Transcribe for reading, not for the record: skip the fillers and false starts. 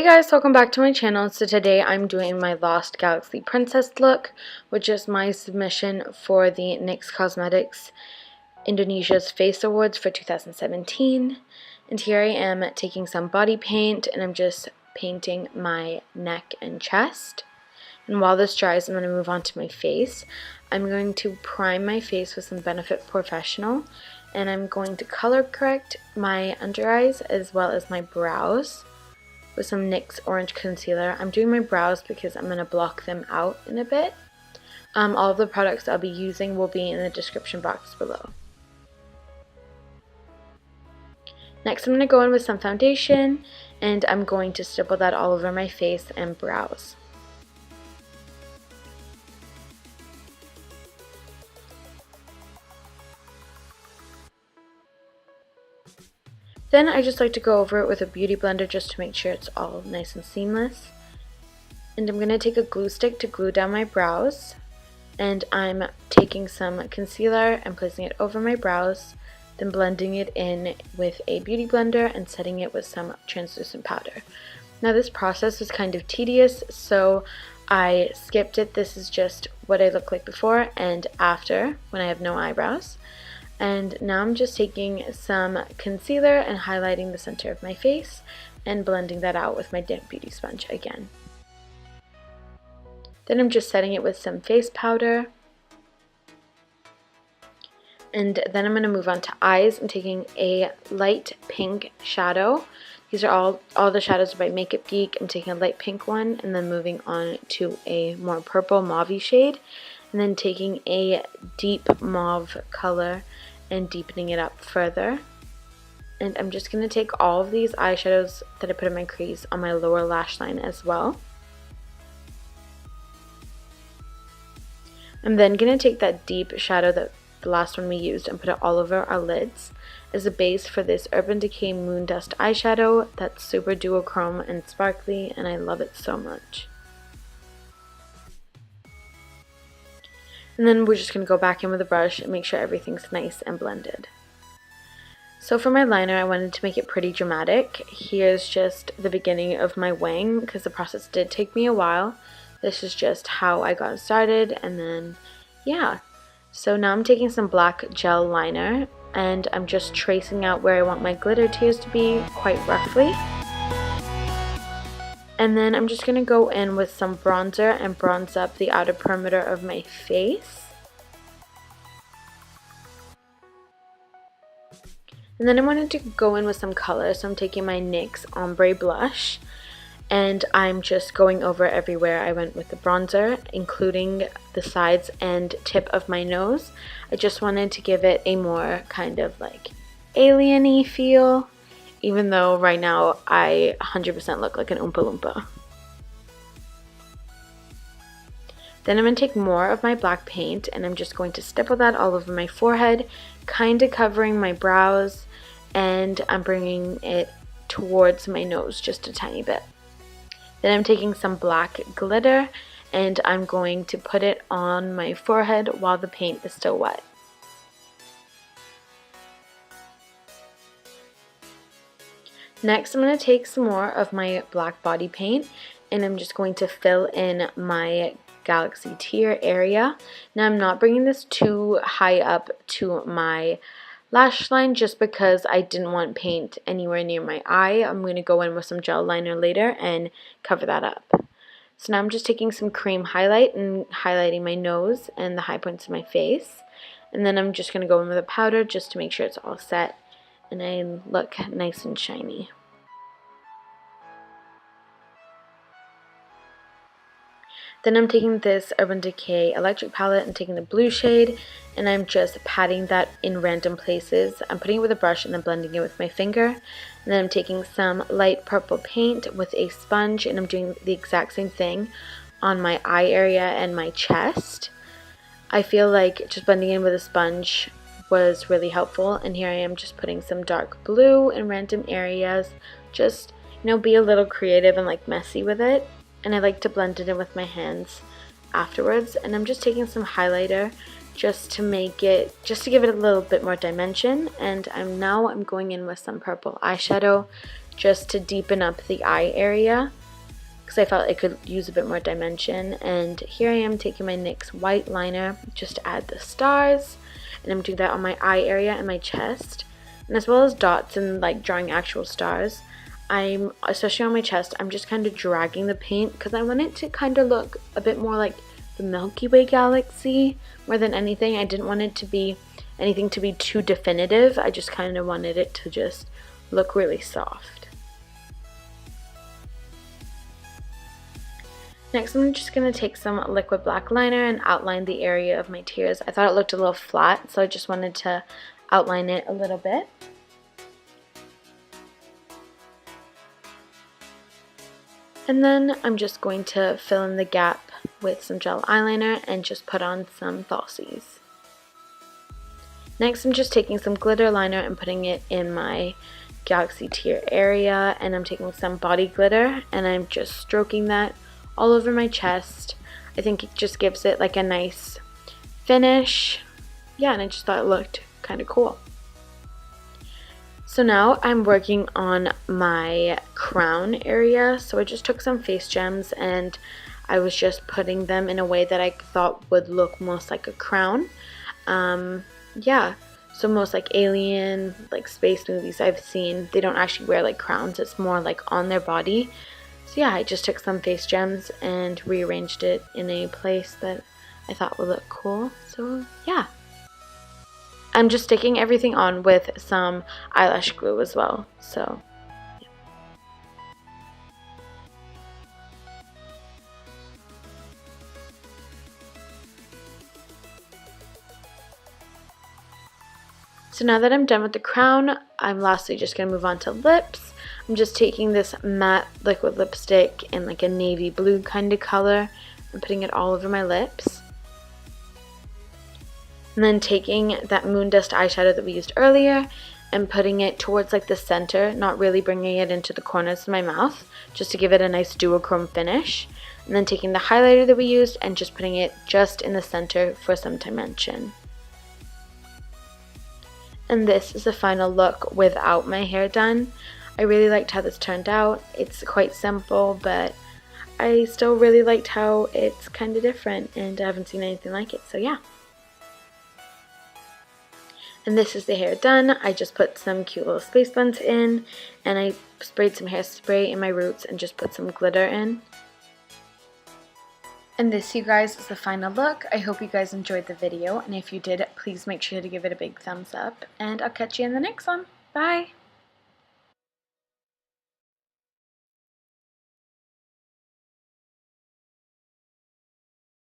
Guys, welcome back to my channel. So today I'm doing my Lost Galaxy Princess look, which is my submission for the NYX Cosmetics Indonesia's Face Awards for 2017. And here I am taking some body paint and I'm just painting my neck and chest. And while this dries, I'm going to move on to my face. I'm going to prime my face with some Benefit Professional, and I'm going to color correct my under eyes as well as my brows with some NYX Orange Concealer. I'm doing my brows because I'm going to block them out in a bit. All of the products I'll be using will be in the description box below. Next, I'm going to go in with some foundation, and I'm going to stipple that all over my face and brows. Then I just like to go over it with a beauty blender just to make sure it's all nice and seamless. And I'm going to take a glue stick to glue down my brows. And I'm taking some concealer and placing it over my brows, then blending it in with a beauty blender and setting it with some translucent powder. Now this process is kind of tedious, so I skipped it. This is just what I look like before and after when I have no eyebrows. And now I'm just taking some concealer and highlighting the center of my face and blending that out with my damp beauty sponge again. Then I'm just setting it with some face powder. And then I'm going to move on to eyes. I'm taking a light pink shadow. These are all the shadows by Makeupgeek. I'm taking a light pink one and then moving on to a more purple mauve shade. And then taking a deep mauve color and deepening it up further. And I'm just going to take all of these eyeshadows that I put in my crease on my lower lash line as well. I'm then going to take that deep shadow, that the last one we used, and put it all over our lids as a base for this Urban Decay Moondust eyeshadow that's super duochrome and sparkly, and I love it so much. And then we're just going to go back in with a brush and make sure everything's nice and blended. So for my liner, I wanted to make it pretty dramatic. Here's just the beginning of my wing because the process did take me a while. This is just how I got started, and then yeah. So now I'm taking some black gel liner and I'm just tracing out where I want my glitter tears to be quite roughly. And then I'm just going to go in with some bronzer and bronze up the outer perimeter of my face. And then I wanted to go in with some color, so I'm taking my NYX Ombre blush. And I'm just going over everywhere I went with the bronzer, including the sides and tip of my nose. I just wanted to give it a more kind of like alien-y feel. Even though right now I 100% look like an Oompa Loompa. Then I'm going to take more of my black paint and I'm just going to stipple that all over my forehead, kind of covering my brows, and I'm bringing it towards my nose just a tiny bit. Then I'm taking some black glitter and I'm going to put it on my forehead while the paint is still wet. Next, I'm going to take some more of my black body paint and I'm just going to fill in my galaxy tear area. Now, I'm not bringing this too high up to my lash line just because I didn't want paint anywhere near my eye. I'm going to go in with some gel liner later and cover that up. So now I'm just taking some cream highlight and highlighting my nose and the high points of my face. And then I'm just going to go in with a powder just to make sure it's all set and I look nice and shiny. Then I'm taking this Urban Decay Electric palette and taking the blue shade and I'm just patting that in random places. I'm putting it with a brush and then blending it with my finger. And then I'm taking some light purple paint with a sponge and I'm doing the exact same thing on my eye area and my chest. I feel like just blending in with a sponge was really helpful, and here I am just putting some dark blue in random areas. Just, you know, be a little creative and like messy with it. And I like to blend it in with my hands afterwards. And I'm just taking some highlighter just to make it, just to give it a little bit more dimension. And I'm going in with some purple eyeshadow just to deepen up the eye area because I felt it could use a bit more dimension. And here I am taking my NYX white liner just to add the stars, and I'm doing that on my eye area and my chest, and as well as dots and like drawing actual stars. Especially on my chest, I'm just kind of dragging the paint because I want it to kind of look a bit more like the Milky Way galaxy more than anything. I didn't want it to be anything to be too definitive. I just kind of wanted it to just look really soft. Next, I'm just going to take some liquid black liner and outline the area of my tears. I thought it looked a little flat, so I just wanted to outline it a little bit. And then I'm just going to fill in the gap with some gel eyeliner and just put on some falsies. Next, I'm just taking some glitter liner and putting it in my galaxy tear area, and I'm taking some body glitter and I'm just stroking that all over my chest. I think it just gives it like a nice finish. Yeah, and I just thought it looked kind of cool. So now I'm working on my crown area. So I just took some face gems and I was just putting them in a way that I thought would look most like a crown. Yeah, so most like alien, like space movies I've seen, they don't actually wear like crowns. It's more like on their body. So yeah, I just took some face gems and rearranged it in a place that I thought would look cool. So yeah. I'm just sticking everything on with some eyelash glue as well. So yeah. So now that I'm done with the crown, I'm lastly just going to move on to lips. I'm just taking this matte liquid lipstick in like a navy blue kind of color and putting it all over my lips. And then taking that Moondust eyeshadow that we used earlier and putting it towards like the center, not really bringing it into the corners of my mouth, just to give it a nice duochrome finish. And then taking the highlighter that we used and just putting it just in the center for some dimension. And this is the final look without my hair done. I really liked how this turned out. It's quite simple, but I still really liked how it's kind of different, and I haven't seen anything like it, so yeah. And this is the hair done. I just put some cute little space buns in, and I sprayed some hairspray in my roots and just put some glitter in. And this, you guys, is the final look. I hope you guys enjoyed the video, and if you did, please make sure to give it a big thumbs up, and I'll catch you in the next one. Bye!